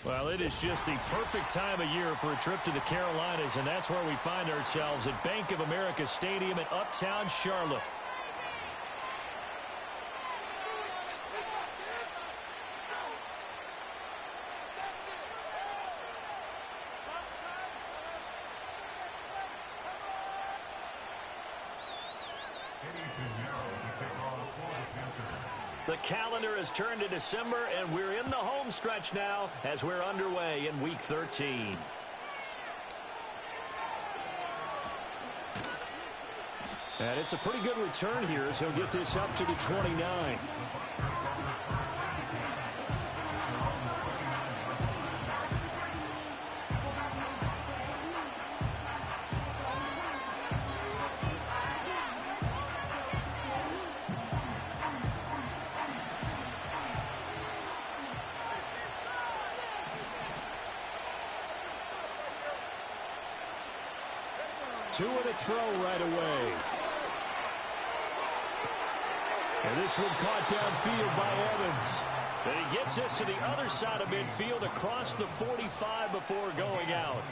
Well, it is just the perfect time of year for a trip to the Carolinas, and that's where we find ourselves at Bank of America Stadium in Uptown Charlotte. The calendar has turned to December, and we're in the home stretch now as we're underway in Week 13. And it's a pretty good return here as he'll get this up to the 29. Two and a throw right away. And this one caught downfield by Evans. And he gets this to the other side of midfield across the 45 before going out.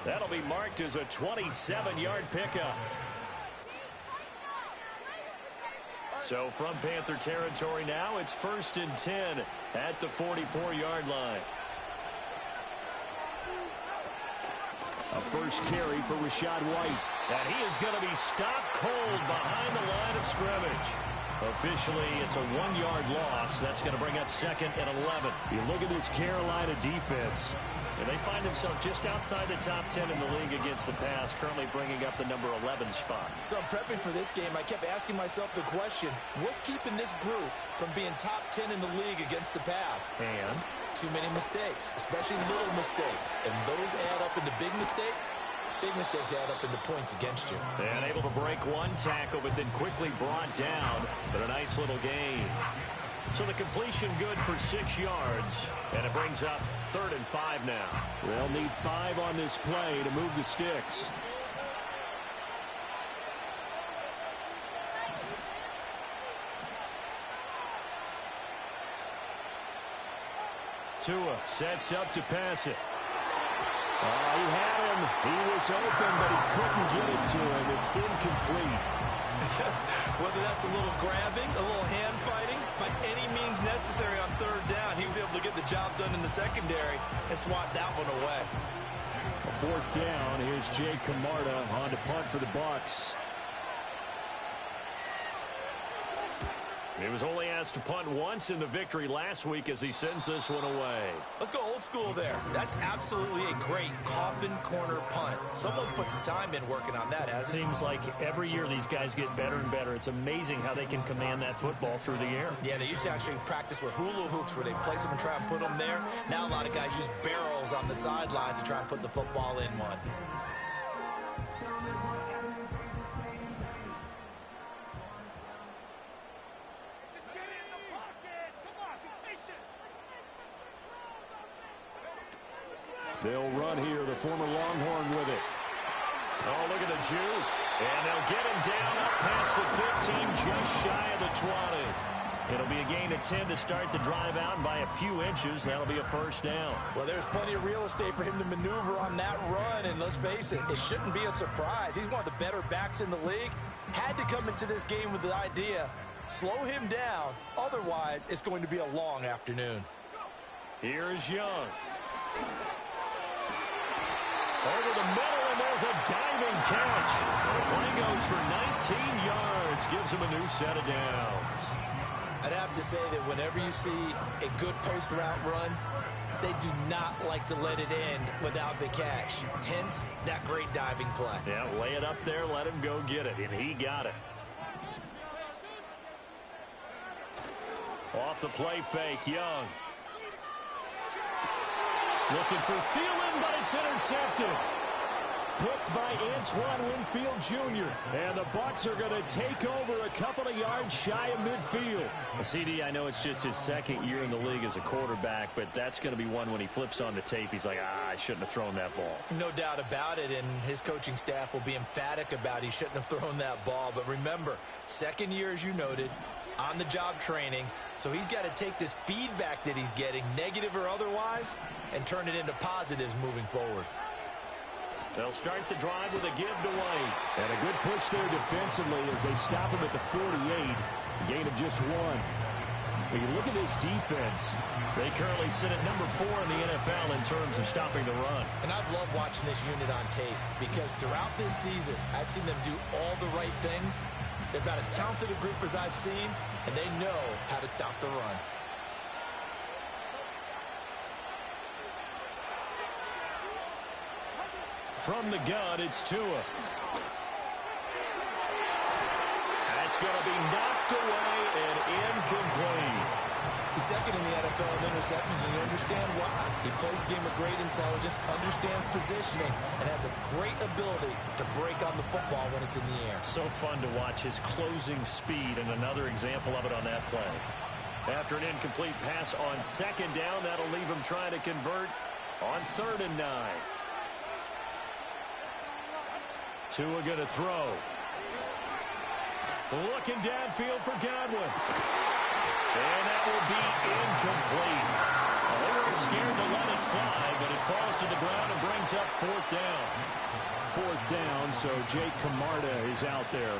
That'll be marked as a 27-yard pickup. So from Panther territory now, it's 1st and 10 at the 44-yard line. A first carry for Rachaad White. And he is going to be stopped cold behind the line of scrimmage. Officially, it's a 1-yard loss. That's going to bring up 2nd and 11. You look at this Carolina defense, and they find themselves just outside the top 10 in the league against the pass, currently bringing up the number 11 spot. So I'm prepping for this game. I kept asking myself the question, what's keeping this group from being top 10 in the league against the pass? And too many mistakes, especially little mistakes. And those add up into big mistakes. Big mistakes add up into points against you. And able to break one tackle, but then quickly brought down. But a nice little gain. So the completion good for 6 yards. And it brings up 3rd and 5 now. They'll need 5 on this play to move the sticks. Tua sets up to pass it. He had him. He was open, but he couldn't get it to him. It's incomplete. Whether that's a little grabbing, a little hand fighting, by any means necessary on 3rd down, he was able to get the job done in the secondary and swat that one away. A 4th down. Here's Jay Camarda on to punt for the Bucs. He was only asked to punt once in the victory last week as he sends this one away. Let's go old school there. That's absolutely a great coffin corner punt. Someone's put some time in working on that, hasn't it? Seems like every year these guys get better and better. It's amazing how they can command that football through the air. Yeah, they used to actually practice with hula hoops where they place them and try and put them there. Now a lot of guys use barrels on the sidelines to try and put the football in one. They'll run here, the former Longhorn with it. Oh, look at the juke. And they'll get him down up past the 15, just shy of the 20. It'll be a gain of 10 to start the drive out, and by a few inches, that'll be a 1st down. Well, there's plenty of real estate for him to maneuver on that run, and let's face it, it shouldn't be a surprise. He's one of the better backs in the league. Had to come into this game with the idea, slow him down, otherwise it's going to be a long afternoon. Here's Young. Over the middle, and there's a diving catch. The play goes for 19 yards, gives him a new set of downs. I'd have to say that whenever you see a good post-route run, they do not like to let it end without the catch. Hence, that great diving play. Yeah, lay it up there, let him go get it, and he got it. Off the play fake, Young. Looking for Thielen, but it's intercepted. Picked by Antoine Winfield Jr. And the Bucs are going to take over a couple of yards shy of midfield. CD, I know it's just his 2nd year in the league as a quarterback, but that's going to be one when he flips on the tape. He's like, I shouldn't have thrown that ball. No doubt about it, and his coaching staff will be emphatic about he shouldn't have thrown that ball. But remember, 2nd year, as you noted, on-the-job training, so he's got to take this feedback that he's getting, negative or otherwise, and turn it into positives moving forward. They'll start the drive with a give to White. And a good push there defensively as they stop him at the 48. A gain of just 1. When you look at this defense, they currently sit at number 4 in the NFL in terms of stopping the run. And I've loved watching this unit on tape because throughout this season, I've seen them do all the right things. They're about as talented a group as I've seen, and they know how to stop the run. From the gun, it's Tua. That's going to be knocked away and incomplete. He's second in the NFL in interceptions, and you understand why. He plays a game of great intelligence, understands positioning, and has a great ability to break on the football when it's in the air. So fun to watch his closing speed, and another example of it on that play. After an incomplete pass on second down, that'll leave him trying to convert on 3rd and 9. Tua going to throw. Looking downfield for Godwin. And that will be incomplete. Well, they weren't scared to let it fly, but it falls to the ground and brings up 4th down. 4th down, so Jake Camarda is out there.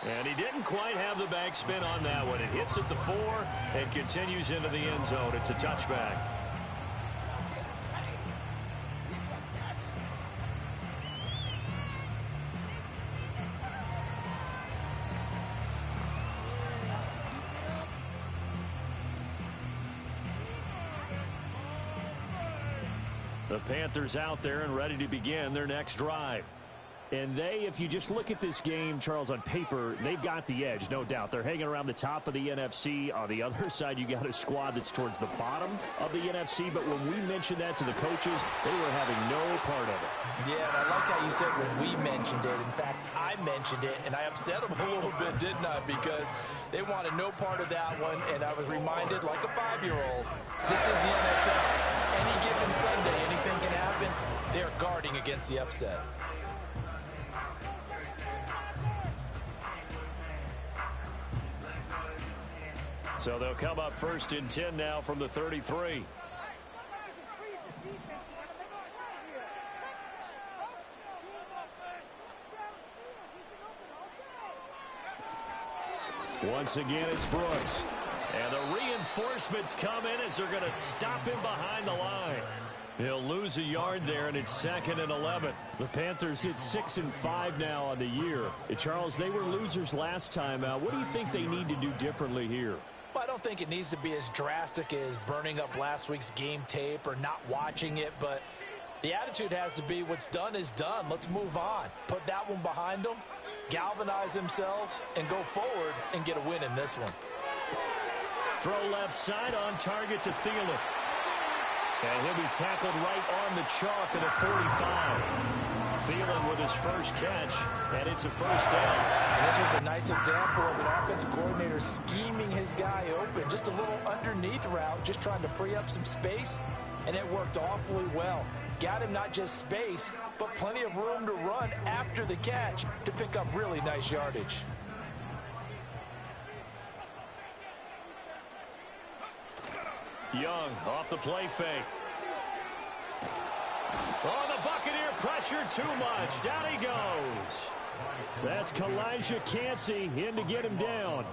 And he didn't quite have the backspin on that one. It hits at the 4 and continues into the end zone. It's a touchback. The Panthers out there and ready to begin their next drive. And they, if you just look at this game, Charles, on paper, they've got the edge, no doubt. They're hanging around the top of the NFC. On the other side, you got a squad that's towards the bottom of the NFC. But when we mentioned that to the coaches, they were having no part of it. Yeah, and I like how you said when we mentioned it. In fact, I mentioned it, and I upset them a little bit, didn't I? Because they wanted no part of that one, and I was reminded, like a 5-year-old, this is the NFL. Any given Sunday, anything can happen. They're guarding against the upset. So they'll come up 1st and 10 now from the 33. Once again, it's Brooks. And the reinforcements come in as they're going to stop him behind the line. He'll lose a yard there, and it's 2nd and 11. The Panthers hit 6-5 now on the year. Charles, they were losers last time out. What do you think they need to do differently here? Well, I don't think it needs to be as drastic as burning up last week's game tape or not watching it, but the attitude has to be what's done is done. Let's move on. Put that one behind them, galvanize themselves, and go forward and get a win in this one. Throw left side on target to Thielen. And he'll be tackled right on the chalk at the 45. Thielen with his first catch, and it's a 1st down. And this was a nice example of an offensive coordinator scheming his guy open. Just a little underneath route, just trying to free up some space, and it worked awfully well. Got him not just space, but plenty of room to run after the catch to pick up really nice yardage. Young off the play fake. Oh, the Buccaneer pressure too much. Down he goes. That's Kalijah Cansey in to get him down.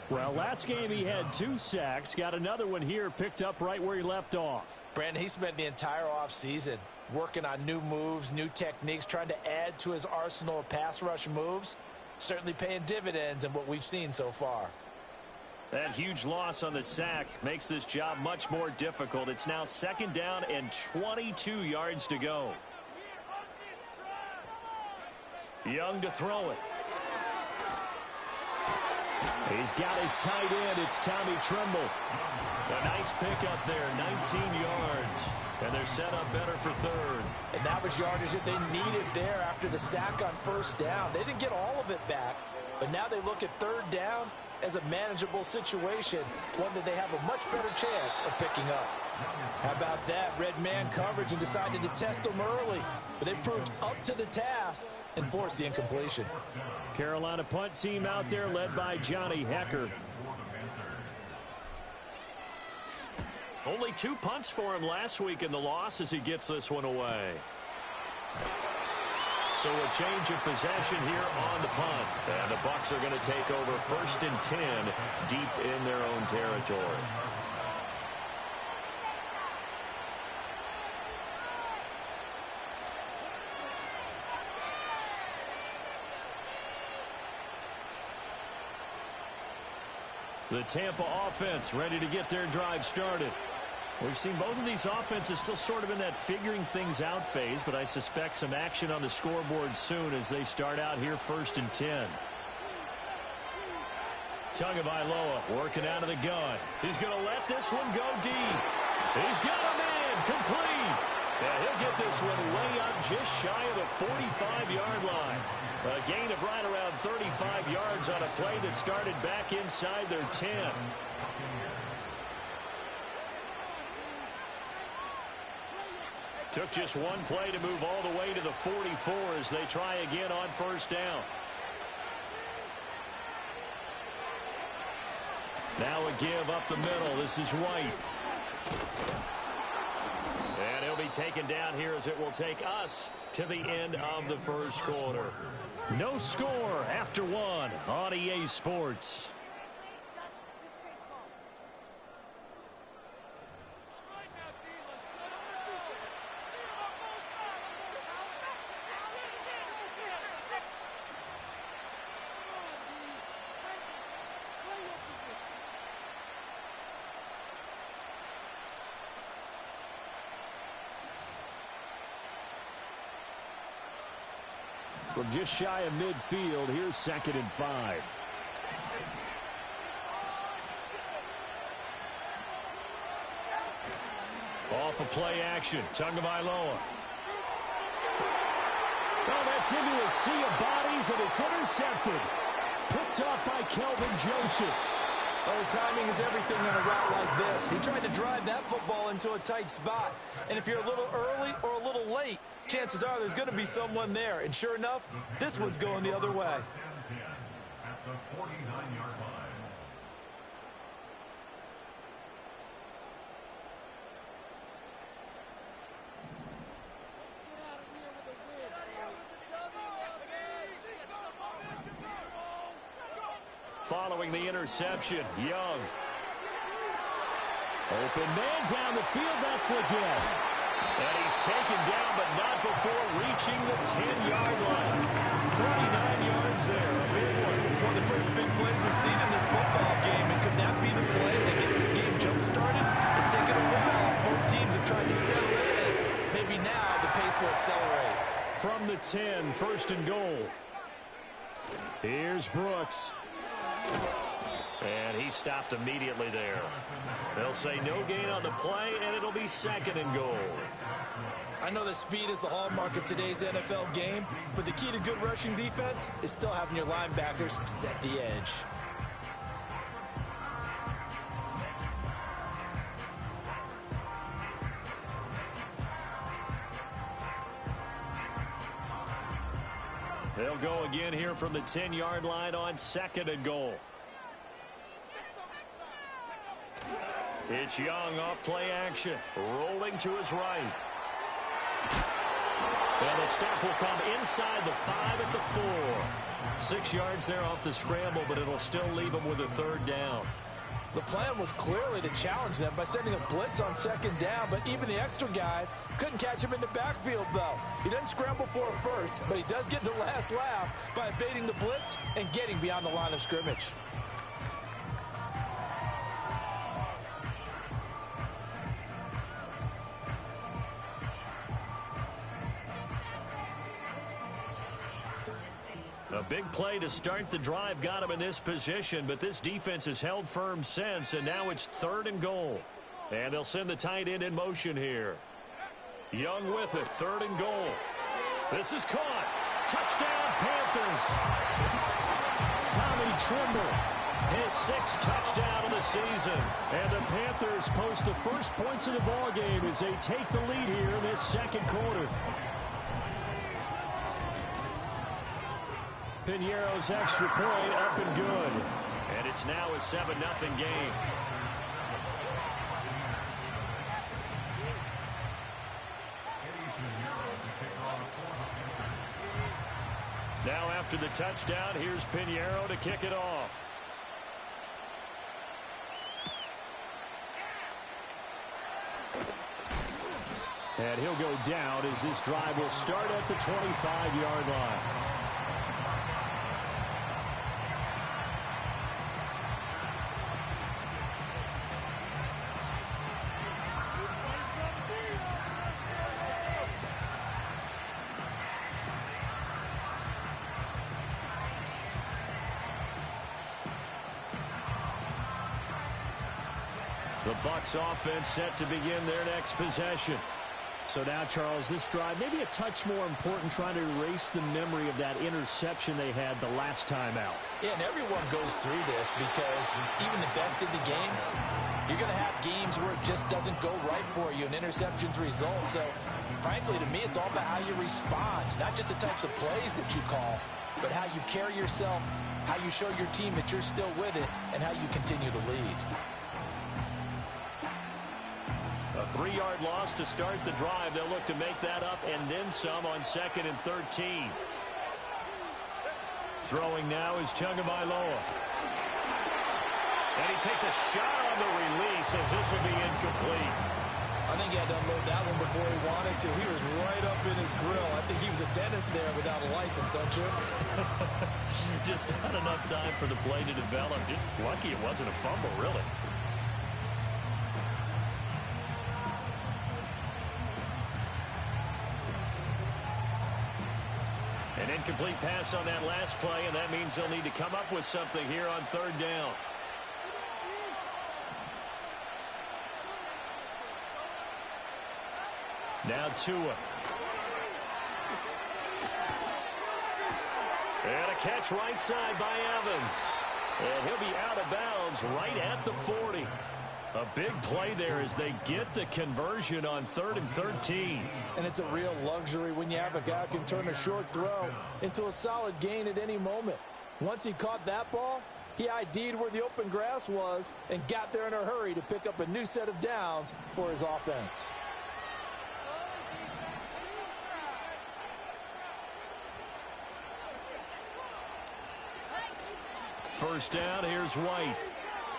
Well, last game he had 2 sacks. Got another one here, picked up right where he left off. Brandon, he spent the entire offseason working on new moves, new techniques, trying to add to his arsenal of pass rush moves. Certainly paying dividends in what we've seen so far. That huge loss on the sack makes this job much more difficult. It's now 2nd down and 22 yards to go. Young to throw it. He's got his tight end. It's Tommy Tremble. A nice pickup there, 19 yards. And they're set up better for 3rd. And that was yardage that they needed there after the sack on 1st down. They didn't get all of it back, but now they look at 3rd down, as a manageable situation, one that they have a much better chance of picking up. How about that? Red man coverage and decided to test them early. But they proved up to the task and forced the incompletion. Carolina punt team out there led by Johnny Hecker. Only 2 punts for him last week in the loss as he gets this one away. So a change of possession here on the punt. And the Bucs are going to take over 1st and 10 deep in their own territory. The Tampa offense ready to get their drive started. We've seen both of these offenses still sort of in that figuring things out phase, but I suspect some action on the scoreboard soon as they start out here 1st and 10. Tagovailoa working out of the gun. He's going to let this one go deep. He's got a man complete. And he'll get this one way up just shy of the 45-yard line. A gain of right around 35 yards on a play that started back inside their 10. Took just one play to move all the way to the 44 as they try again on 1st down. Now a give up the middle. This is White. And he'll be taken down here as it will take us to the end of the first quarter. No score after one on EA Sports. From just shy of midfield, here's 2nd and 5. Off of play action, Tagovailoa. Oh, that's into a sea of bodies, and it's intercepted. Picked off by Kelvin Joseph. Well, the timing is everything in a route like this. He tried to drive that football into a tight spot. And if you're a little early or a little late, chances are there's going to be someone there. And sure enough, this one's going the other way. At the 49-yard line. Following the interception, Young. Open man down the field, that's Leggett. And he's taken down, but not before reaching the 10-yard line. 39 yards there, a big one. One of the first big plays we've seen in this football game, and could that be the play that gets this game jump-started? It's taken a while as both teams have tried to settle in. Maybe now the pace will accelerate. From the 10, 1st and goal. Here's Brooks. And he stopped immediately there. They'll say no gain on the play, and it'll be 2nd and goal. I know that speed is the hallmark of today's NFL game, but the key to good rushing defense is still having your linebackers set the edge. They'll go again here from the 10-yard line on 2nd and goal. It's Young off play action, rolling to his right. And the stop will come inside the 5 at the 4. 6 yards there off the scramble, but it'll still leave him with a 3rd down. The plan was clearly to challenge them by sending a blitz on 2nd down, but even the extra guys couldn't catch him in the backfield, though. He doesn't scramble for it first, but he does get the last laugh by evading the blitz and getting beyond the line of scrimmage. A big play to start the drive got him in this position, but this defense has held firm since, and now it's 3rd and goal. And they'll send the tight end in motion here. Young with it, 3rd and goal. This is caught. Touchdown, Panthers. Tommy Tremble his 6th touchdown of the season. And the Panthers post the first points of the ballgame as they take the lead here in this second quarter. Piñeiro's extra point up and good. And it's now a 7-0 game. Now after the touchdown, here's Piñeiro to kick it off. And he'll go down as this drive will start at the 25-yard line. The Bucs offense set to begin their next possession. So now, Charles, this drive may be a touch more important, trying to erase the memory of that interception they had the last time out. Yeah, and everyone goes through this because even the best in the game, you're going to have games where it just doesn't go right for you, and interceptions result. So, frankly, to me, it's all about how you respond, not just the types of plays that you call, but how you carry yourself, how you show your team that you're still with it, and how you continue to lead. A 3-yard loss to start the drive. They'll look to make that up and then some on 2nd and 13. Throwing now is Tagovailoa. And he takes a shot on the release as this will be incomplete. I think he had to unload that one before he wanted to. He was right up in his grill. I think he was a dentist there without a license, don't you? Just not enough time for the play to develop. Just lucky it wasn't a fumble, really. An incomplete pass on that last play, and that means they'll need to come up with something here on 3rd down. Now Tua. And a catch right side by Evans. And he'll be out of bounds right at the 40. A big play there as they get the conversion on 3rd and 13. And it's a real luxury when you have a guy who can turn a short throw into a solid gain at any moment. Once he caught that ball, he ID'd where the open grass was and got there in a hurry to pick up a new set of downs for his offense. First down, here's White.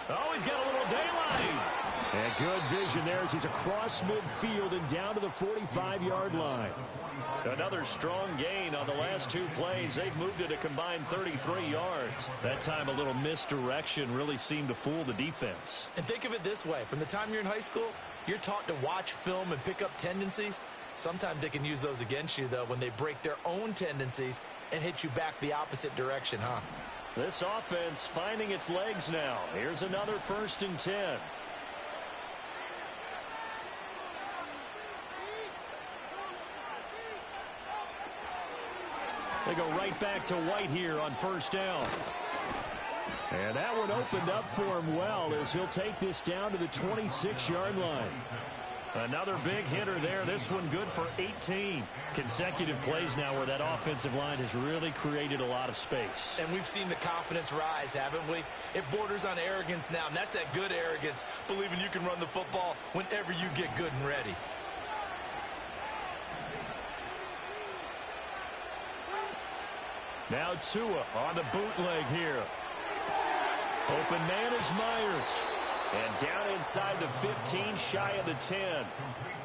Oh, he's got a little daylight. And good vision there as he's across midfield and down to the 45-yard line. Another strong gain on the last 2 plays. They've moved it a combined 33 yards. That time a little misdirection really seemed to fool the defense. And think of it this way. From the time you're in high school, you're taught to watch film and pick up tendencies. Sometimes they can use those against you, though, when they break their own tendencies and hit you back the opposite direction, huh? This offense finding its legs now. Here's another 1st and 10. They go right back to White here on 1st down. And that one opened up for him well as he'll take this down to the 26-yard line. Another big hitter there. This one good for 18. Consecutive plays now where that offensive line has really created a lot of space. And we've seen the confidence rise, haven't we? It borders on arrogance now, and that's that good arrogance, believing you can run the football whenever you get good and ready. Now Tua on the bootleg here. Open man is Myers. And down inside the 15, shy of the 10.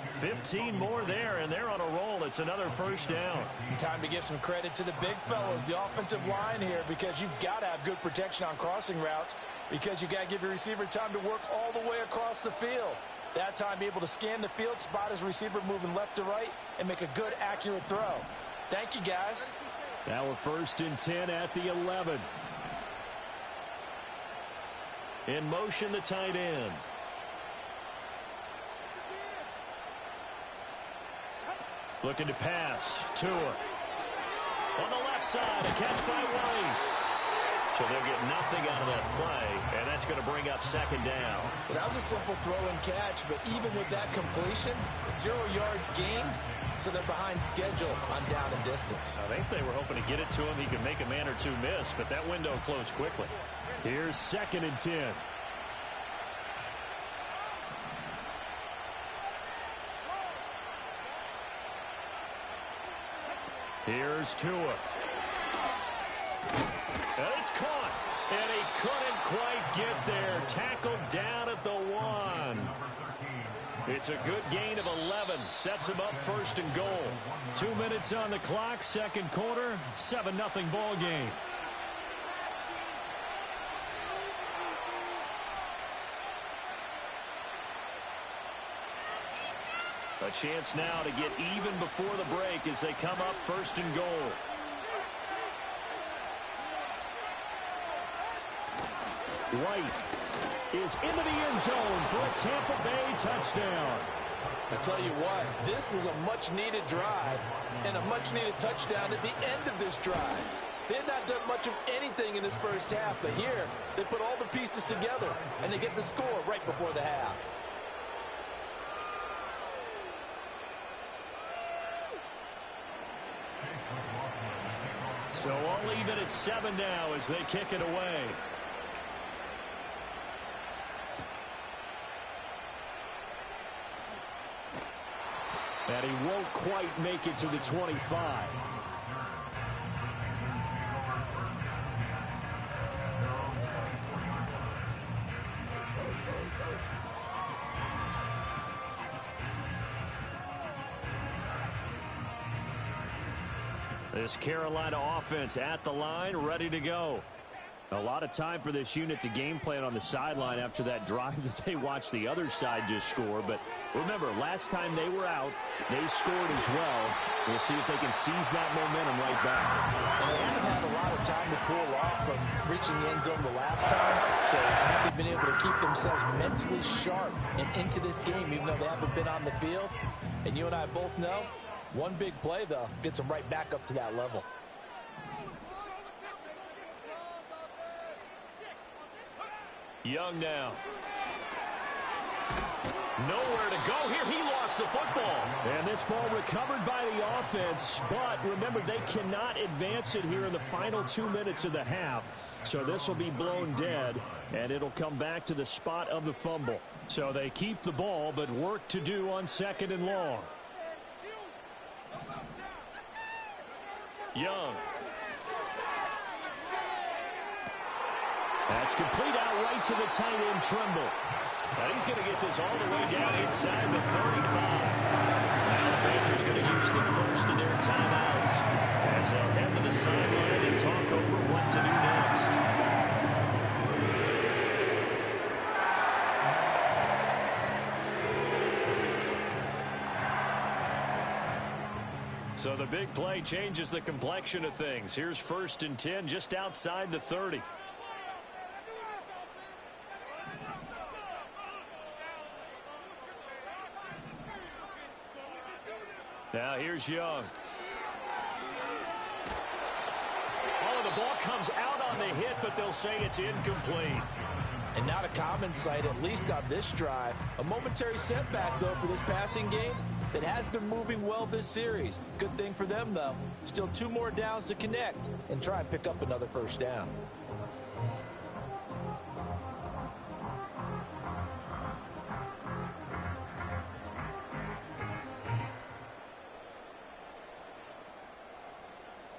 15 more there, and they're on a roll. It's another 1st down. Time to give some credit to the big fellas, the offensive line here, because you've got to have good protection on crossing routes, because you've got to give your receiver time to work all the way across the field. That time, be able to scan the field, spot his receiver moving left to right, and make a good, accurate throw. Thank you, guys. Now a 1st and 10 at the 11. In motion, the tight end. Looking to pass. Tua. On the left side, a catch by White. So they'll get nothing out of that play. up second down. Well, that was a simple throw and catch, but even with that completion, 0 yards gained, so they're behind schedule on down and distance. I think they were hoping to get it to him. He could make a man or two miss, but that window closed quickly. Here's 2nd and 10. Here's Tua. And it's caught. And he couldn't quite get there. Tackled down at the 1. It's a good gain of 11. Sets him up 1st and goal. 2 minutes on the clock. Second quarter. 7-0 ball game. A chance now to get even before the break as they come up 1st and goal. White is into the end zone for a Tampa Bay touchdown. I tell you what, this was a much-needed drive and a much-needed touchdown at the end of this drive. They had not done much of anything in this first half, but here they put all the pieces together and they get the score right before the half. So all even at 7 now as they kick it away. And he won't quite make it to the 25. This Carolina offense at the line, ready to go. A lot of time for this unit to game plan on the sideline after that drive that they watched the other side just score. But remember, last time they were out, they scored as well. We'll see if they can seize that momentum right back. And they haven't had a lot of time to cool off from reaching the end zone the last time. So haven't been able to keep themselves mentally sharp and into this game, even though they haven't been on the field. And you and I both know, one big play, though, gets them right back up to that level. Young now. Nowhere to go here. He lost the football. And this ball recovered by the offense. But remember, they cannot advance it here in the final 2 minutes of the half. So this will be blown dead, and it'll come back to the spot of the fumble. So they keep the ball, but work to do on 2nd and long. Young. That's complete out right to the tight end, Trimble. And he's going to get this all the way down inside the 35. Now the Panthers going to use the first of their timeouts as they'll head to the sideline and talk over what to do next. So the big play changes the complexion of things. Here's 1st and 10 just outside the 30. Now here's Young. Oh, the ball comes out on the hit, but they'll say it's incomplete. And not a common sight, at least on this drive. A momentary setback, though, for this passing game that has been moving well this series. Good thing for them, though. Still 2 more downs to connect and try and pick up another first down.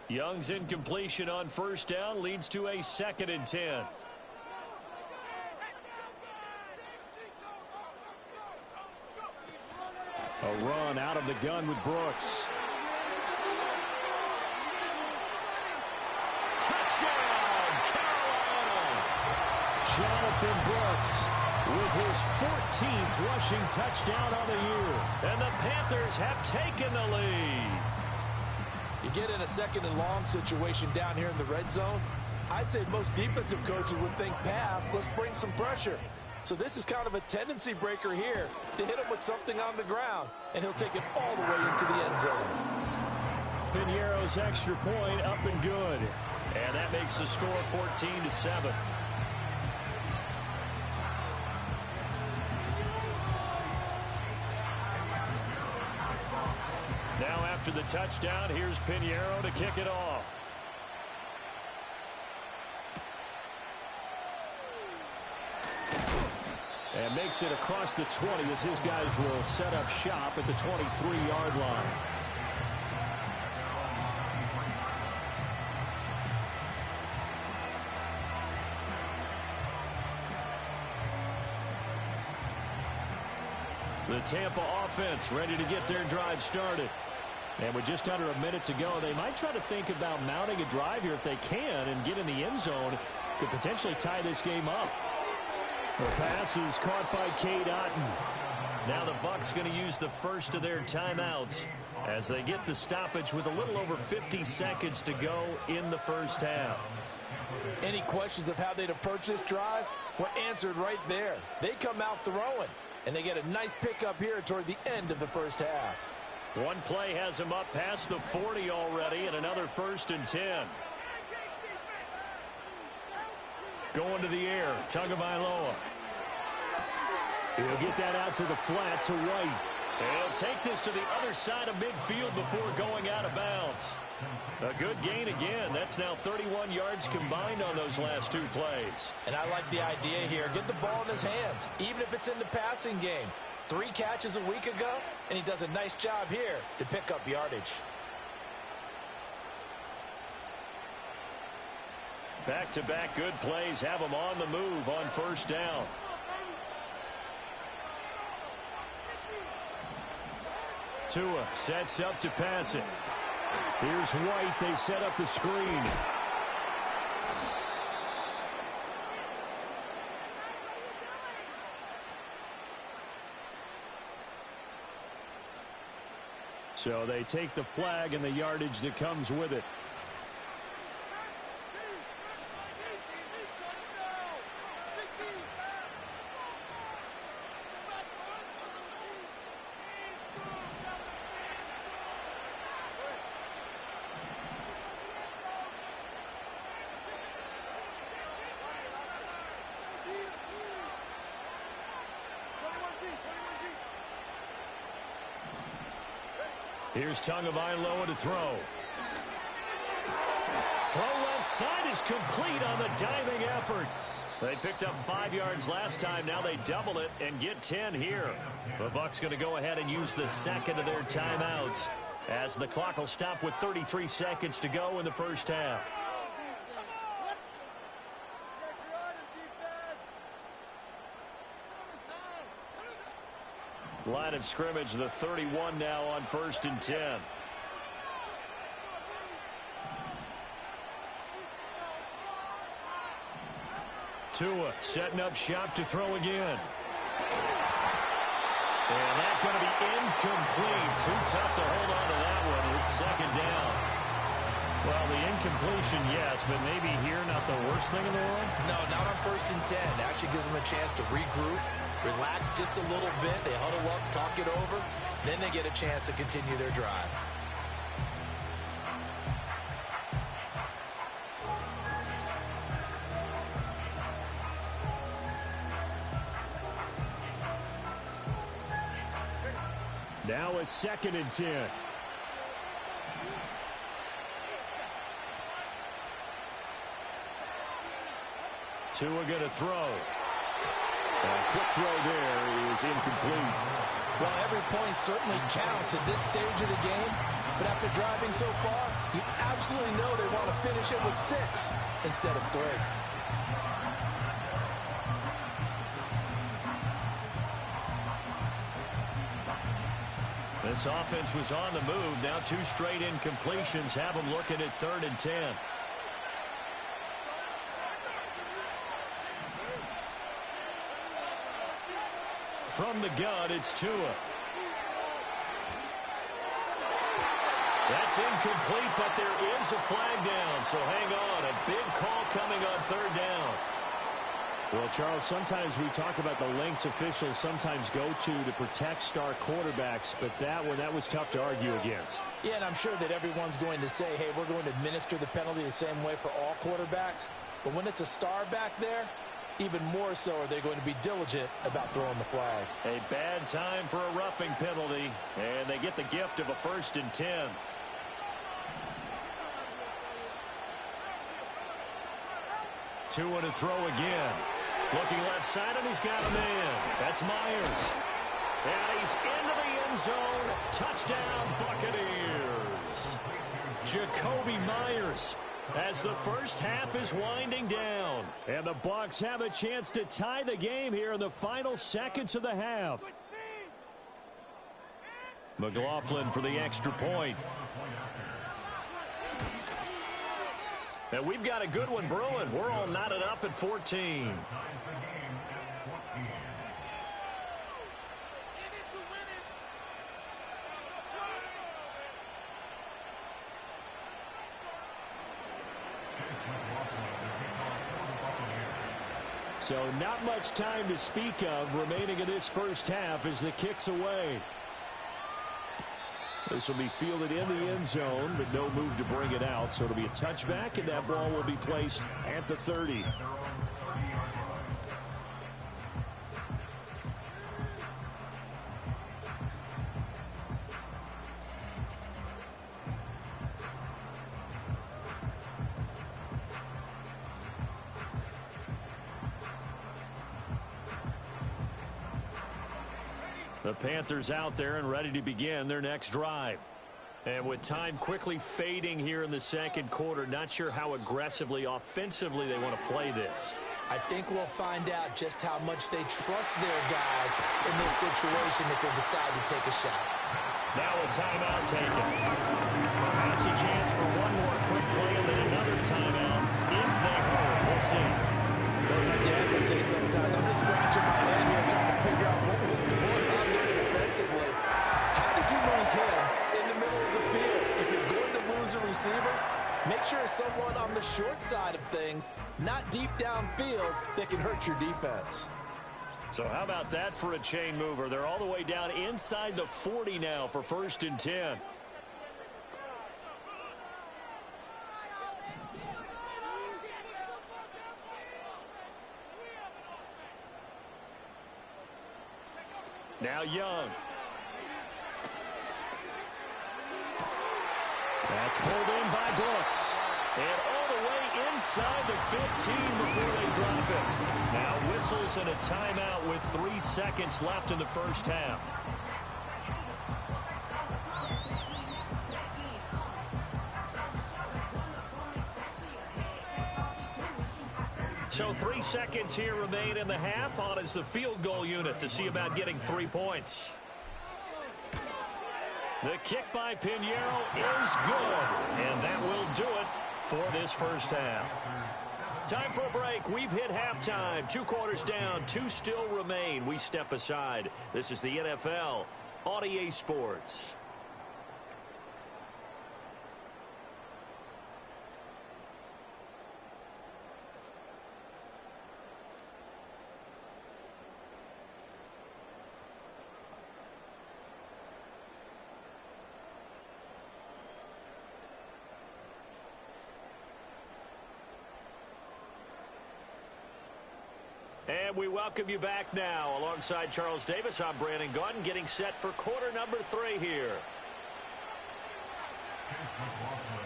Young's incompletion on 1st down leads to a 2nd and 10. A run out of the gun with Brooks. Touchdown, Carolina! Jonathan Brooks with his 14th rushing touchdown of the year. And the Panthers have taken the lead. You get in a 2nd and long situation down here in the red zone, I'd say most defensive coaches would think pass, let's bring some pressure. So this is kind of a tendency breaker here to hit him with something on the ground, and he'll take it all the way into the end zone. Piniero's extra point up and good. And that makes the score 14-7. after the touchdown. Here's Pinheiro to kick it off. And makes it across the 20 as his guys will set up shop at the 23-yard line. The Tampa offense ready to get their drive started. And with just under a minute to go, they might try to think about mounting a drive here if they can and get in the end zone to potentially tie this game up. The pass is caught by Cade Otton. Now the Bucs going to use the first of their timeouts as they get the stoppage with a little over 50 seconds to go in the first half. Any questions of how they'd approach this drive were answered right there. They come out throwing, and they get a nice pickup here toward the end of the first half. One play has him up past the 40 already, and another 1st and 10. Going to the air, Tagovailoa. He'll get that out to the flat to White. He'll take this to the other side of midfield before going out of bounds. A good gain again. That's now 31 yards combined on those last two plays. And I like the idea here. Get the ball in his hands, even if it's in the passing game. 3 catches a week ago, and he does a nice job here to pick up yardage. Back-to-back good plays have him on the move on first down. Tua sets up to pass it. Here's White. They set up the screen. So they take the flag and the yardage that comes with it. Here's Tagovailoa to throw. Throw left side is complete on the diving effort. They picked up 5 yards last time. Now they double it and get 10 here. The Bucs going to go ahead and use the second of their timeouts as the clock will stop with 33 seconds to go in the first half. Line of scrimmage, the 31 now on 1st and 10. Tua setting up shop to throw again. And that's going to be incomplete. Too tough to hold on to that one. It's second down. Well, the incompletion, yes, but maybe here not the worst thing in the world? No, not on 1st and 10. Actually gives them a chance to regroup, relax just a little bit. They huddle up, talk it over. Then they get a chance to continue their drive. Now a 2nd and 10. Tua going to throw. A quick throw there is incomplete. Well, every point certainly counts at this stage of the game. But after driving so far, you absolutely know they want to finish it with 6 instead of 3. This offense was on the move. Now 2 straight incompletions have them looking at 3rd and 10. From the gun, it's Tua. That's incomplete, but there is a flag down. So hang on. A big call coming on 3rd down. Well, Charles, sometimes we talk about the lengths officials sometimes go to protect star quarterbacks, but that was tough to argue against. Yeah, and I'm sure that everyone's going to say, hey, we're going to administer the penalty the same way for all quarterbacks. But when it's a star back there, even more so are they going to be diligent about throwing the flag. A bad time for a roughing penalty, and they get the gift of a 1st and 10. Two and a throw again. Looking left side, and he's got a man. That's Myers. And he's into the end zone. Touchdown, Buccaneers. Jacoby Myers, as the first half is winding down. And the Bucs have a chance to tie the game here in the final seconds of the half. McLaughlin for the extra point. And we've got a good one brewing. We're all knotted up at 14. So not much time to speak of remaining in this first half as the kick's away. This will be fielded in the end zone, but no move to bring it out. So it'll be a touchback, and that ball will be placed at the 30. The Panthers out there and ready to begin their next drive. And with time quickly fading here in the second quarter, not sure how aggressively, offensively they want to play this. I think we'll find out just how much they trust their guys in this situation if they decide to take a shot. Now a timeout taken. Perhaps a chance for one more quick play and then another timeout if they hurry. We'll see. Well, my dad would say sometimes, I'm just scratching my head here trying to figure out what was going on there defensively. How did you lose him in the middle of the field? If you're going to lose a receiver, make sure it's someone on the short side of things, not deep downfield, that can hurt your defense. So how about that for a chain mover? They're all the way down inside the 40 now for 1st and 10. Now Young. That's pulled in by Brooks. And all the way inside the 15 before they drop it. Now whistles and a timeout with 3 seconds left in the first half. So 3 seconds here remain in the half. On is the field goal unit to see about getting 3 points. The kick by Pinheiro is good. And that will do it for this first half. Time for a break. We've hit halftime. 2 quarters down. 2 still remain. We step aside. This is the NFL on EA Sports. And we welcome you back now. Alongside Charles Davis, I'm Brandon Gaudin, getting set for quarter number 3 here.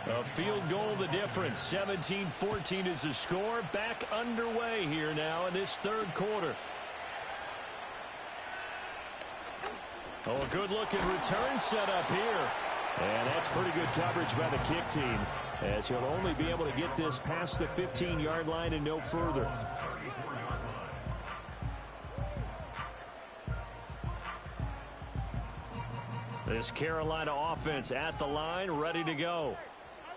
A field goal the difference. 17-14 is the score. Back underway here now in this third quarter. Oh, a good-looking return set up here. And that's pretty good coverage by the kick team, as he'll only be able to get this past the 15-yard line and no further. This Carolina offense at the line, ready to go.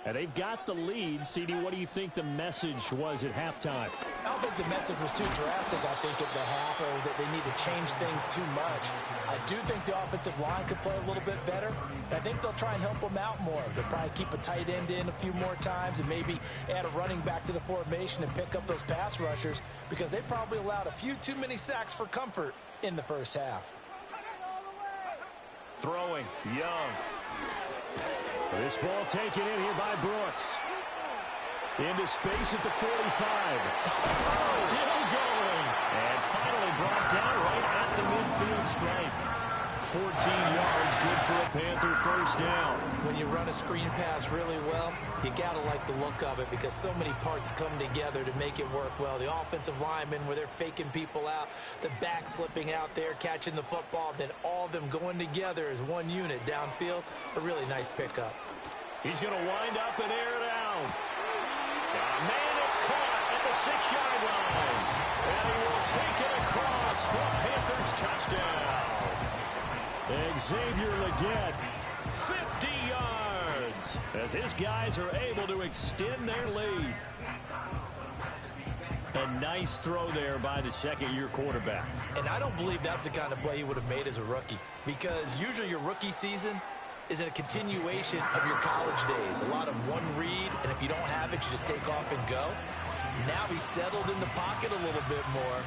And they've got the lead. CD, what do you think the message was at halftime? I don't think the message was too drastic, I think, at the half, or that they need to change things too much. I do think the offensive line could play a little bit better. I think they'll try and help them out more. They'll probably keep a tight end in a few more times and maybe add a running back to the formation and pick up those pass rushers, because they probably allowed a few too many sacks for comfort in the first half. Throwing, Young. This ball taken in here by Brooks. Into space at the 45. Still going. stripe. 14 yards, good for a Panther first down. When you run a screen pass really well, you got to like the look of it because so many parts come together to make it work well. The offensive linemen where they're faking people out, the back slipping out there, catching the football, then all of them going together as one unit downfield. A really nice pickup. He's going to wind up and air it out. Man, it's caught at the 6-yard line. And he will take it across for a Panthers touchdown. Xavier Legette, 50 yards, as his guys are able to extend their lead. A nice throw there by the second-year quarterback. And I don't believe that's the kind of play he would have made as a rookie, because usually your rookie season is a continuation of your college days. A lot of one read, and if you don't have it, you just take off and go. Now he's settled in the pocket a little bit more,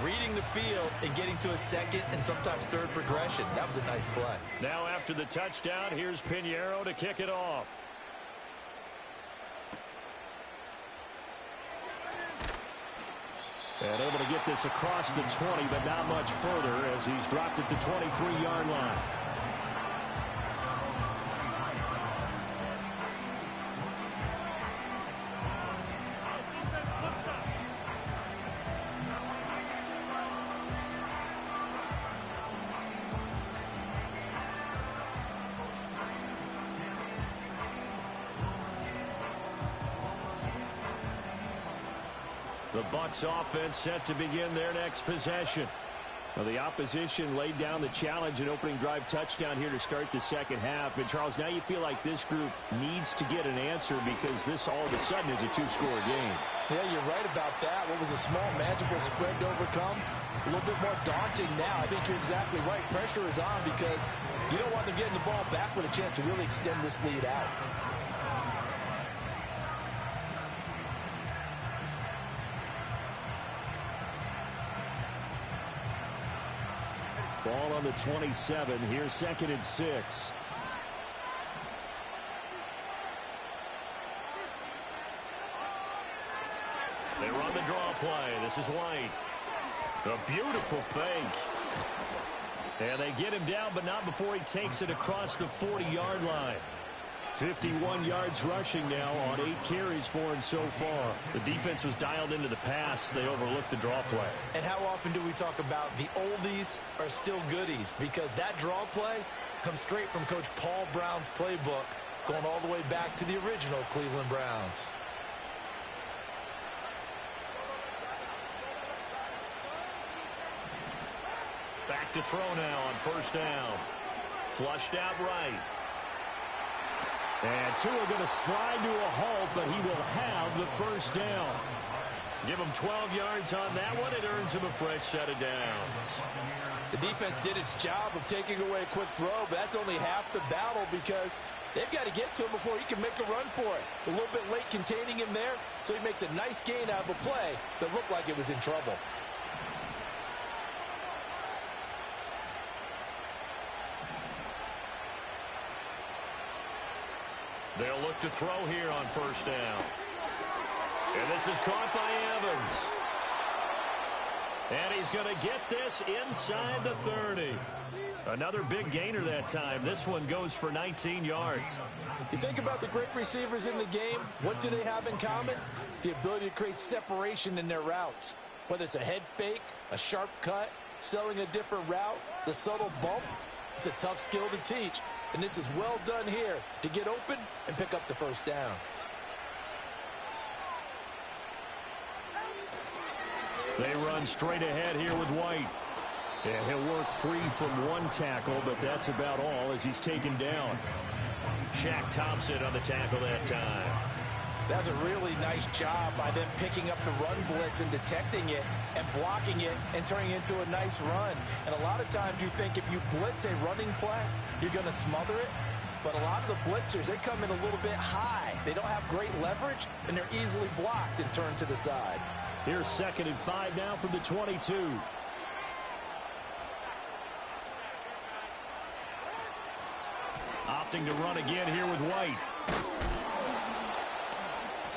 reading the field and getting to a second and sometimes third progression. That was a nice play. Now after the touchdown, here's Pinheiro to kick it off. And able to get this across the 20, but not much further as he's dropped it to 23-yard line. The Bucs offense set to begin their next possession. Well, the opposition laid down the challenge and opening drive touchdown here to start the second half. And, Charles, now you feel like this group needs to get an answer because this all of a sudden is a two-score game. Yeah, you're right about that. What was a small, manageable spread to overcome? A little bit more daunting now. I think you're exactly right. Pressure is on because you don't want them getting the ball back with a chance to really extend this lead out. Ball on the 27. Here's 2nd and 6. They run the draw play. This is White. A beautiful fake. And they get him down, but not before he takes it across the 40-yard line. 51 yards rushing now on 8 carries for him so far. The defense was dialed into the pass. They overlooked the draw play. And how often do we talk about the oldies are still goodies? Because that draw play comes straight from Coach Paul Brown's playbook, going all the way back to the original Cleveland Browns. Back to throw now on first down. Flushed out right. And Tua going to slide to a halt, but he will have the first down. Give him 12 yards on that one. It earns him a fresh set of downs. The defense did its job of taking away a quick throw, but that's only half the battle because they've got to get to him before he can make a run for it. A little bit late containing him there, so he makes a nice gain out of a play that looked like it was in trouble. They'll look to throw here on first down. And this is caught by Evans. And he's going to get this inside the 30. Another big gainer that time. This one goes for 19 yards. You think about the great receivers in the game, what do they have in common? The ability to create separation in their routes. Whether it's a head fake, a sharp cut, selling a different route, the subtle bump, it's a tough skill to teach. And this is well done here to get open and pick up the first down. They run straight ahead here with White. And he'll work free from one tackle, but that's about all as he's taken down. Shaq Thompson on the tackle that time. That's a really nice job by them picking up the run blitz and detecting it and blocking it and turning it into a nice run. And a lot of times you think if you blitz a running play, you're going to smother it. But a lot of the blitzers, they come in a little bit high. They don't have great leverage, and they're easily blocked and turned to the side. Here's 2nd and 5 now from the 22. Opting to run again here with White.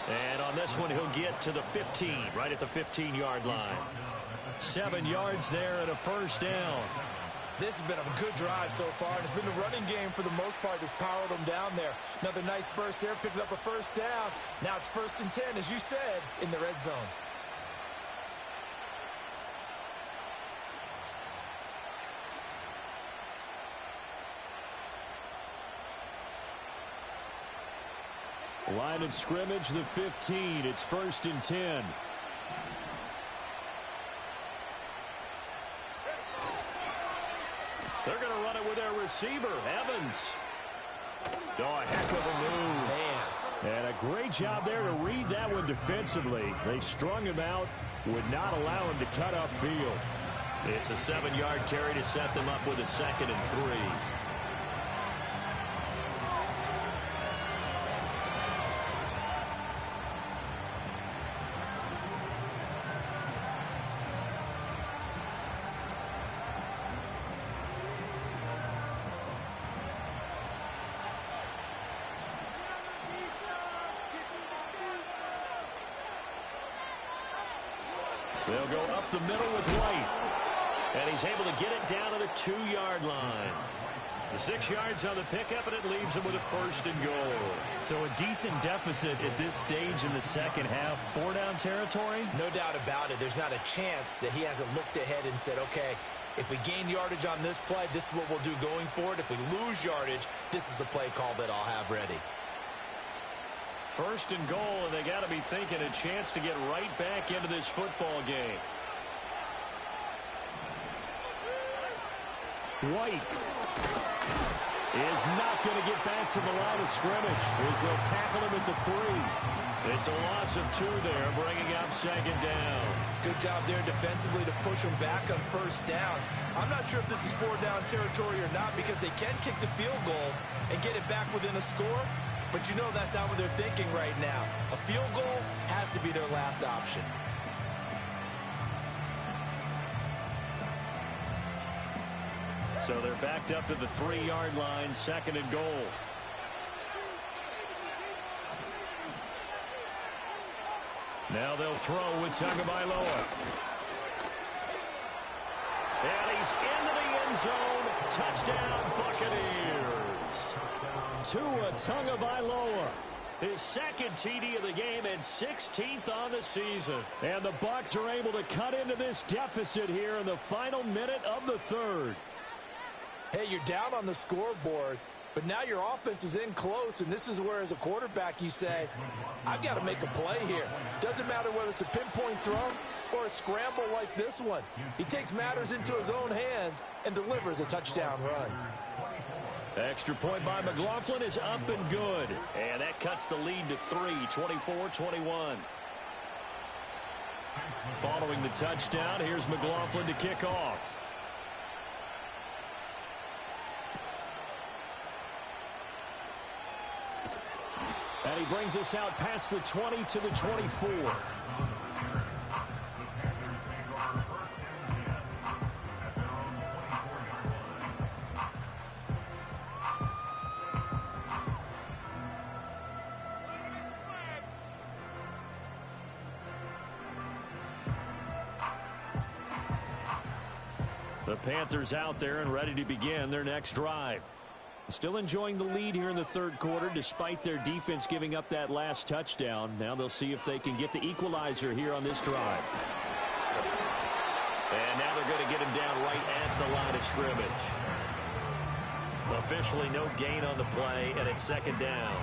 And on this one, he'll get to the 15, right at the 15-yard line. 7 yards there and a first down. This has been a good drive so far, and it's been the running game for the most part that's powered them down there. Another nice burst there, picking up a first down. Now it's 1st and 10, as you said, in the red zone. Line of scrimmage, the 15. It's 1st and 10. They're going to run it with their receiver, Evans. Oh, a heck of a move. Man. And a great job there to read that one defensively. They strung him out, would not allow him to cut upfield. It's a 7-yard carry to set them up with a 2nd and 3. They'll go up the middle with White. And he's able to get it down to the 2-yard line. The 6 yards on the pickup, and it leaves him with a 1st and goal. So a decent deficit at this stage in the second half. 4-down territory? No doubt about it. There's not a chance that he hasn't looked ahead and said, okay, if we gain yardage on this play, this is what we'll do going forward. If we lose yardage, this is the play call that I'll have ready. 1st and goal, and they got to be thinking a chance to get right back into this football game. White is not going to get back to the line of scrimmage as they'll tackle him at the 3. It's a loss of 2 there, bringing up 2nd down. Good job there defensively to push him back on 1st down. I'm not sure if this is 4-down territory or not because they can kick the field goal and get it back within a score. But you know that's not what they're thinking right now. A field goal has to be their last option. So they're backed up to the 3-yard line, 2nd and goal. Now they'll throw with Tagovailoa. And he's into the end zone. Touchdown, Buccaneers. Tua Tagovailoa, his 2nd TD of the game and 16th on the season. And the Bucs are able to cut into this deficit here in the final minute of the 3rd. Hey, you're down on the scoreboard, but now your offense is in close, and this is where, as a quarterback, you say, I've got to make a play here. Doesn't matter whether it's a pinpoint throw or a scramble like this one. He takes matters into his own hands and delivers a touchdown run. Extra point by McLaughlin is up and good. And that cuts the lead to 3, 24-21. Following the touchdown, here's McLaughlin to kick off. And he brings us out past the 20 to the 24. The Panthers out there and ready to begin their next drive. Still enjoying the lead here in the 3rd quarter despite their defense giving up that last touchdown. Now they'll see if they can get the equalizer here on this drive. And now they're going to get him down right at the line of scrimmage. Officially no gain on the play, and it's 2nd down.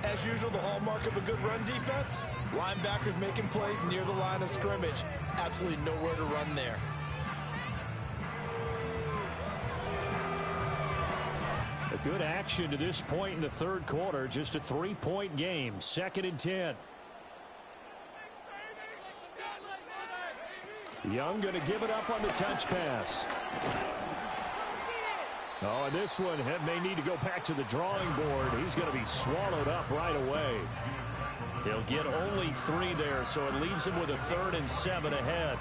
As usual, the hallmark of a good run defense, linebackers making plays near the line of scrimmage. Absolutely nowhere to run there. Good action to this point in the 3rd quarter. Just a 3-point game. 2nd and 10. Young going to give it up on the touch pass. Oh, and this one may need to go back to the drawing board. He's going to be swallowed up right away. He'll get only 3 there, so it leaves him with a 3rd and 7 ahead.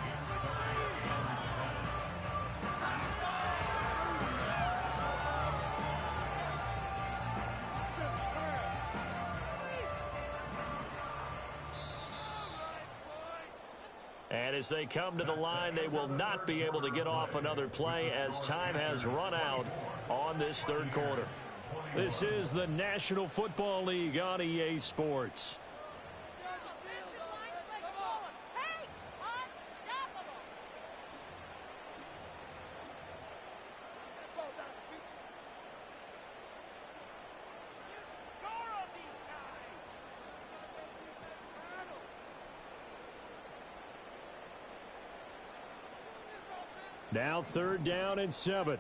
And And as they come to the line, they will not be able to get off another play as time has run out on this third quarter. This is the National Football League on EA Sports. Now 3rd down and 7.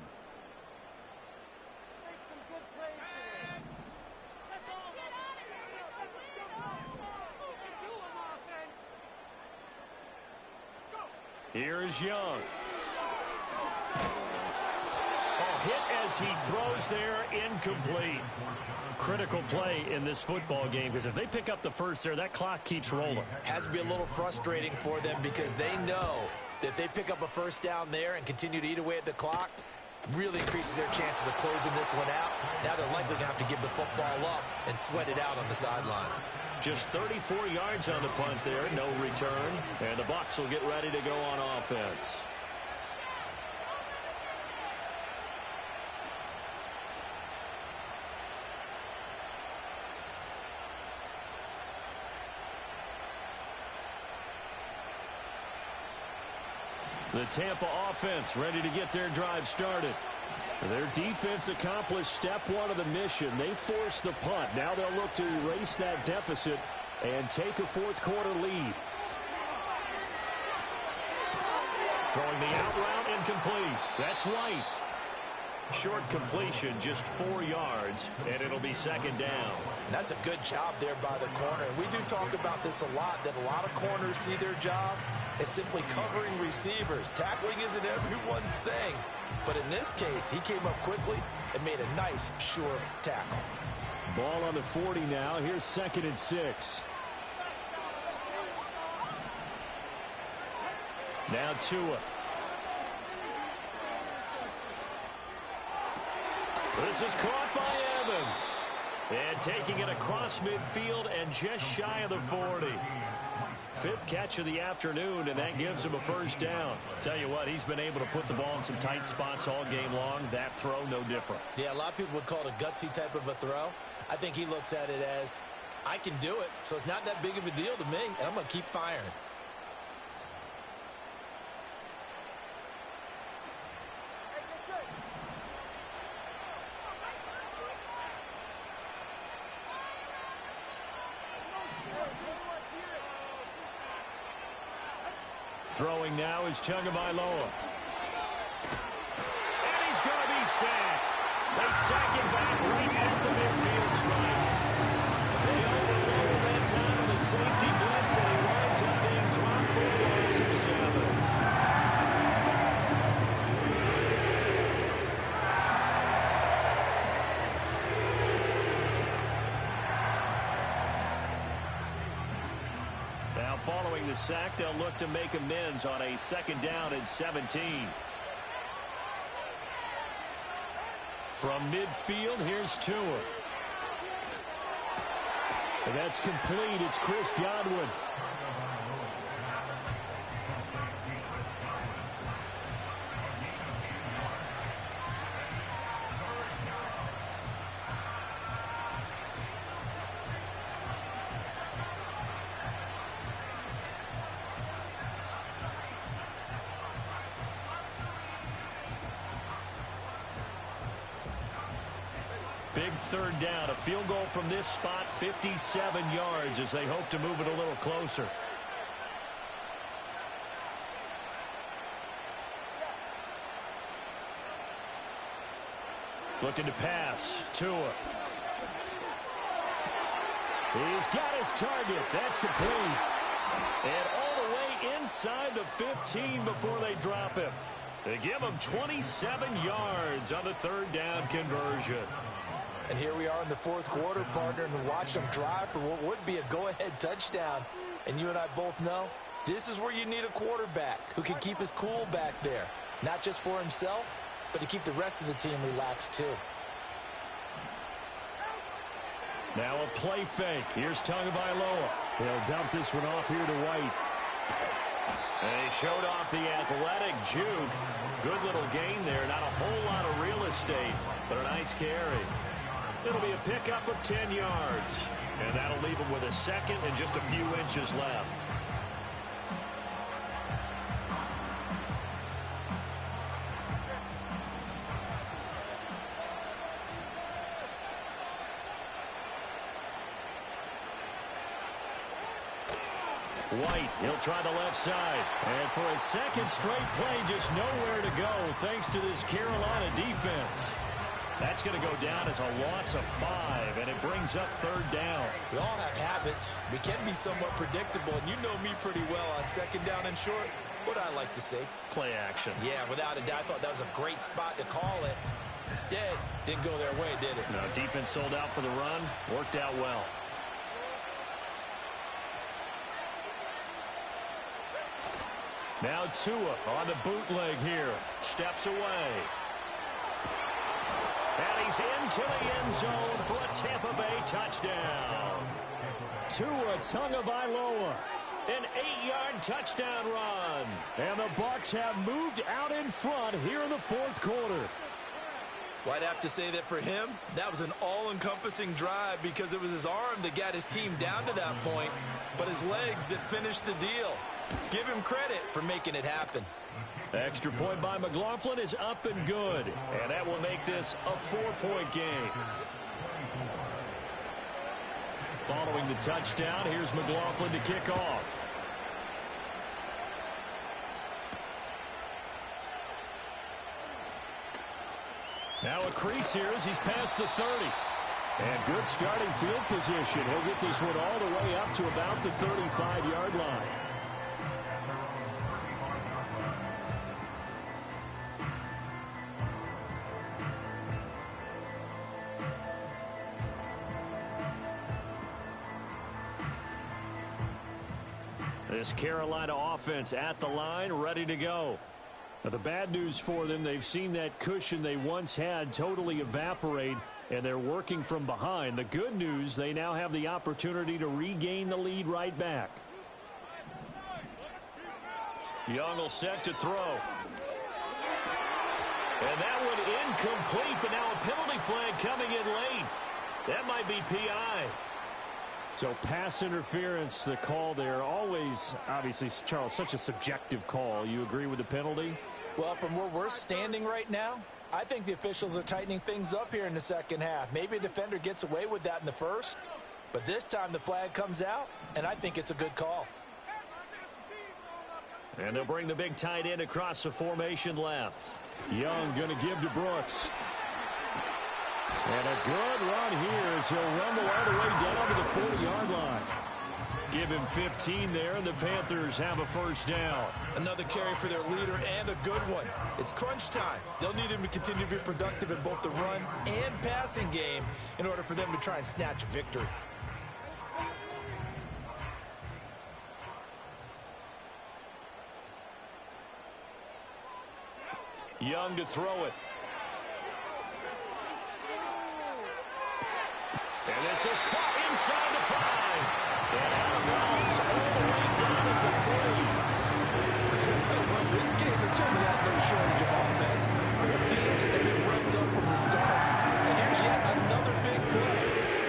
Here's Young. Hit as he throws there, incomplete. Critical play in this football game, because if they pick up the first there, that clock keeps rolling. Has to be a little frustrating for them because they know that if they pick up a first down there and continue to eat away at the clock, really increases their chances of closing this one out. Now they're likely going to have to give the football up and sweat it out on the sideline. Just 34 yards on the punt there, no return. And the Bucs will get ready to go on offense. The Tampa offense ready to get their drive started. Their defense accomplished step 1 of the mission. They forced the punt. Now they'll look to erase that deficit and take a 4th quarter lead. Throwing the out route, incomplete. That's White. Short completion, just 4 yards, and it'll be 2nd down. And that's a good job there by the corner. And we do talk about this a lot, that a lot of corners see their job as simply covering receivers. Tackling isn't everyone's thing. But in this case, he came up quickly and made a nice, sure tackle. Ball on the 40 now. Here's 2nd and 6. Now Tua. This is caught by Evans. And taking it across midfield and just shy of the 40. 5th catch of the afternoon, and that gives him a 1st down. Tell you what, he's been able to put the ball in some tight spots all game long. That throw, no different. Yeah, a lot of people would call it a gutsy type of a throw. I think he looks at it as, I can do it, so it's not that big of a deal to me, and I'm going to keep firing. Throwing now is Tagovailoa. And he's going to be sacked. They sack him back right at the midfield stripe. They overload that time in the safety blitz, and he winds up being dropped for a loss of 7. Following the sack, they'll look to make amends on a 2nd down and 17. From midfield, here's Tua. And that's complete. It's Chris Godwin. Big 3rd down. A field goal from this spot, 57 yards as they hope to move it a little closer. Looking to pass. Tua. He's got his target. That's complete. And all the way inside the 15 before they drop him. They give him 27 yards on the 3rd down conversion. And here we are in the 4th quarter, partner, and watch them drive for what would be a go-ahead touchdown. And you and I both know this is where you need a quarterback who can keep his cool back there. Not just for himself, but to keep the rest of the team relaxed too. Now a play fake. Here's Tagovailoa. They'll dump this one off here to White. And he showed off the athletic juke. Good little gain there. Not a whole lot of real estate, but a nice carry. It'll be a pickup of 10 yards. And that'll leave him with a second and just a few inches left. White, he'll try the left side. And for a second straight play, just nowhere to go thanks to this Carolina defense. That's going to go down as a loss of 5, and it brings up 3rd down. We all have habits. We can be somewhat predictable, and you know me pretty well on 2nd down and short. What I like to say? Play action. Yeah, without a doubt. I thought that was a great spot to call it. Instead, didn't go their way, did it? No, defense sold out for the run. Worked out well. Now Tua on the bootleg here. Steps away. And he's into the end zone for a Tampa Bay touchdown. Tua Tagovailoa. An 8-yard touchdown run. And the Bucs have moved out in front here in the 4th quarter. Well, I'd have to say that for him, that was an all-encompassing drive because it was his arm that got his team down to that point, but his legs that finished the deal. Give him credit for making it happen. Extra point by McLaughlin is up and good. And that will make this a 4-point game. Following the touchdown, here's McLaughlin to kick off. Now a crease here as he's past the 30. And good starting field position. He'll get this one all the way up to about the 35-yard line. This Carolina offense at the line, ready to go. Now, the bad news for them, they've seen that cushion they once had totally evaporate, and they're working from behind. The good news, they now have the opportunity to regain the lead right back. Young will set to throw. And that one incomplete, but now a penalty flag coming in late. That might be PI. So pass interference, the call there, always, obviously, Charles, such a subjective call. You agree with the penalty? Well, from where we're standing right now, I think the officials are tightening things up here in the 2nd half. Maybe a defender gets away with that in the 1st, but this time the flag comes out, and I think it's a good call. And they'll bring the big tight end across the formation left. Young going to give to Brooks. And a good run here as he'll rumble all the way down to the 40-yard line. Give him 15 there, and the Panthers have a 1st down. Another carry for their leader and a good one. It's crunch time. They'll need him to continue to be productive in both the run and passing game in order for them to try and snatch a victory. Young to throw it. And this is caught inside the 5. And out of bounds all the way down at the 30. Well, this game has certainly had no shortage of offense. Both teams have been revved up from the start. And here's yet another big play.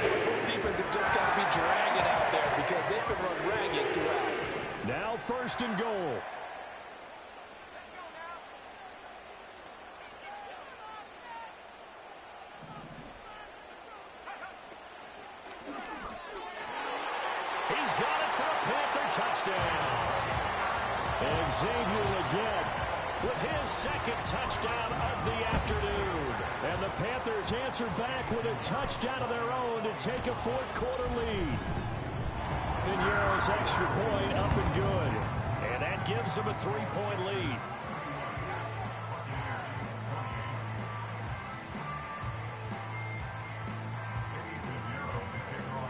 Both defenses have just got to be dragging out there because they've been run ragged throughout. Now 1st and goal. He's got it for a Panther touchdown. And Xavier again with his 2nd touchdown of the afternoon. And the Panthers answer back with a touchdown of their own to take a 4th quarter lead. Piñeiro's extra point up and good. And that gives them a 3-point lead.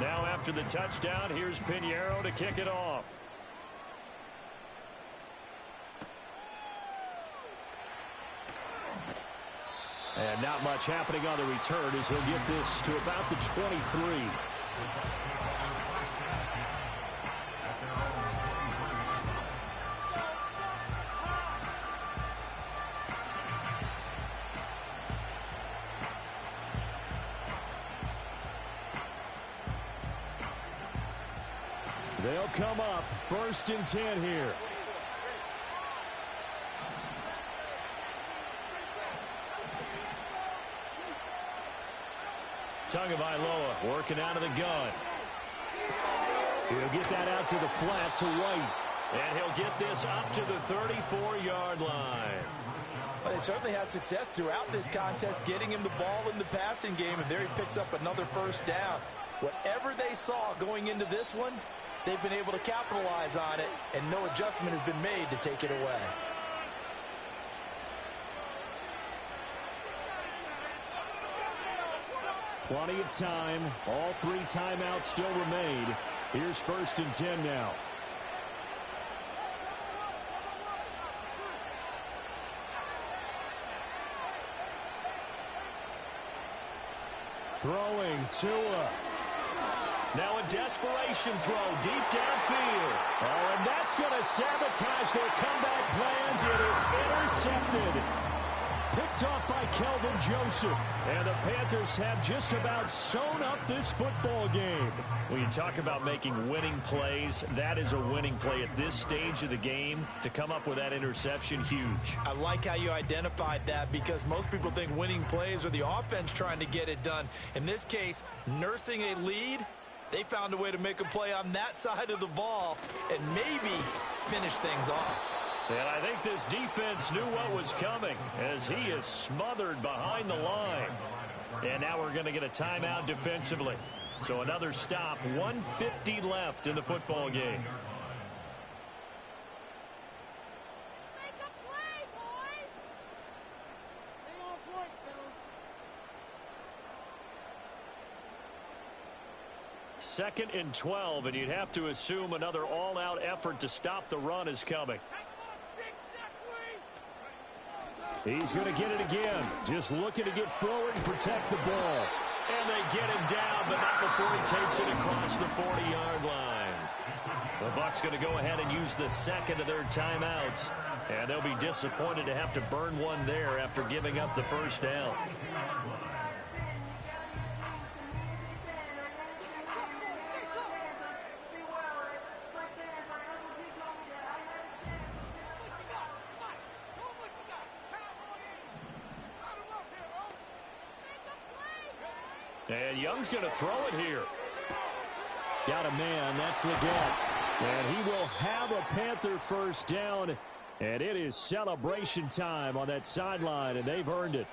Now after the touchdown, here's Piñeiro to kick it off. And not much happening on the return as he'll get this to about the 23. They'll come up 1st and 10 here. Tagovailoa working out of the gun. He'll get that out to the flat to White. And he'll get this up to the 34-yard line. Well, they certainly had success throughout this contest getting him the ball in the passing game, and there he picks up another first down. Whatever they saw going into this one, they've been able to capitalize on it, and no adjustment has been made to take it away. Plenty of time. All 3 timeouts still remain. Here's 1st and 10 now. Throwing Tua. Now a desperation throw deep downfield. Oh, and that's going to sabotage their comeback plans. It is intercepted. Picked off by Kelvin Joseph. And the Panthers have just about sewn up this football game. When you talk about making winning plays, that is a winning play at this stage of the game. To come up with that interception, huge. I like how you identified that, because most people think winning plays are the offense trying to get it done. In this case, nursing a lead, they found a way to make a play on that side of the ball and maybe finish things off. And I think this defense knew what was coming as he is smothered behind the line. And now we're going to get a timeout defensively. So another stop, 1:50 left in the football game. Second and 12, and you'd have to assume another all-out effort to stop the run is coming. He's going to get it again. Just looking to get forward and protect the ball. And they get him down, but not before he takes it across the 40-yard line. The Bucs going to go ahead and use the second of their timeouts. And they'll be disappointed to have to burn one there after giving up the first down. And Young's going to throw it here. Got a man. That's Leggett. And he will have a Panther first down. And it is celebration time on that sideline, and they've earned it.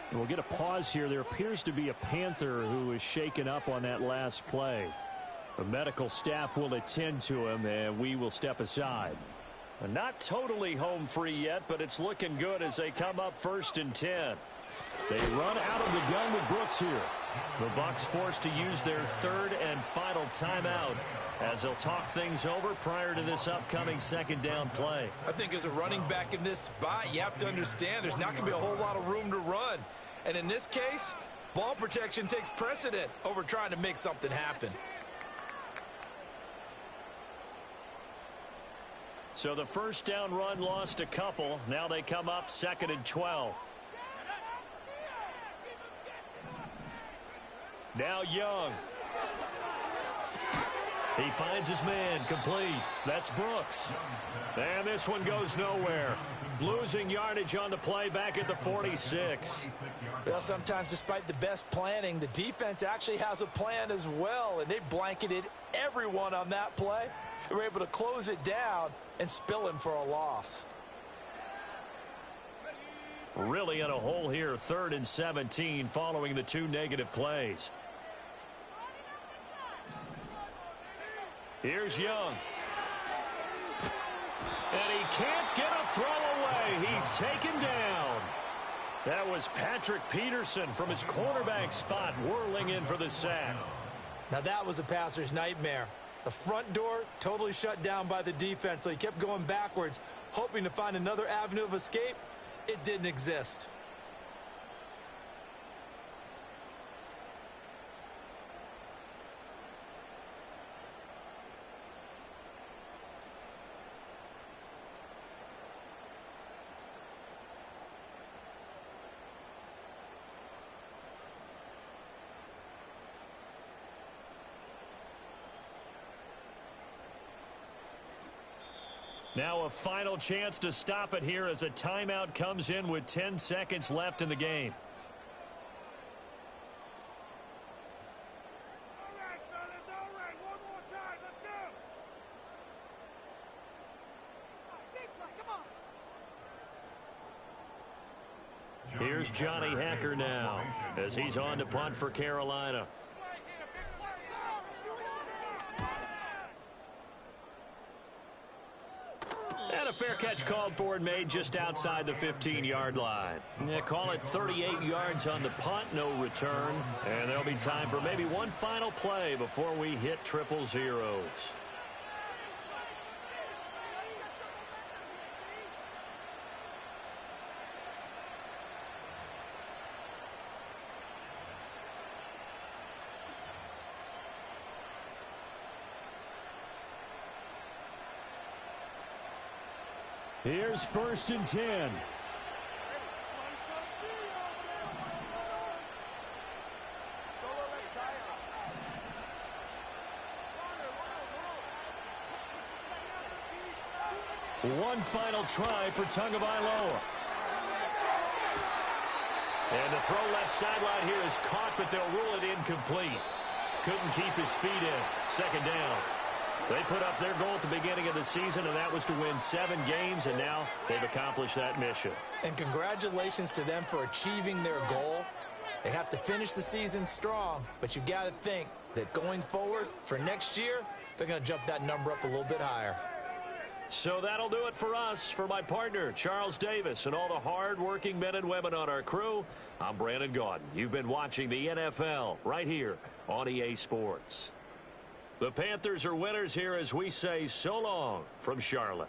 And we'll get a pause here. There appears to be a Panther who is shaken up on that last play. The medical staff will attend to him, and we will step aside. Not totally home free yet, but it's looking good as they come up 1st and 10. They run out of the gun with Brooks here. The Bucs forced to use their third and final timeout as they'll talk things over prior to this upcoming second down play. I think as a running back in this spot, you have to understand there's not going to be a whole lot of room to run. And in this case, ball protection takes precedent over trying to make something happen. So the first down run lost a couple. Now they come up 2nd and 12. Now Young. He finds his man, complete. That's Brooks. And this one goes nowhere. Losing yardage on the play back at the 46. Well, sometimes despite the best planning, the defense actually has a plan as well, and they blanketed everyone on that play. They were able to close it down and spill him for a loss. Really in a hole here, 3rd and 17 following the 2 negative plays. Here's Young. And he can't get a throw away. He's taken down. That was Patrick Peterson from his cornerback spot whirling in for the sack. Now that was a passer's nightmare. The front door totally shut down by the defense, so he kept going backwards, hoping to find another avenue of escape. It didn't exist. Now a final chance to stop it here as a timeout comes in with 10 seconds left in the game. Here's Johnny Hacker now as he's on to punt for Carolina. And a fair catch called for and made just outside the 15-yard line. Yeah, call it 38 yards on the punt, no return. And there'll be time for maybe one final play before we hit triple zeros. Here's 1st and 10. One final try for Tagovailoa. And the throw left sideline here is caught, but they'll rule it incomplete. Couldn't keep his feet in. Second down. They put up their goal at the beginning of the season, and that was to win 7 games, and now they've accomplished that mission. And congratulations to them for achieving their goal. They have to finish the season strong, but you got to think that going forward for next year, they're going to jump that number up a little bit higher. So that'll do it for us. For my partner, Charles Davis, and all the hard-working men and women on our crew, I'm Brandon Gaudin. You've been watching the NFL right here on EA Sports. The Panthers are winners here as we say so long from Charlotte.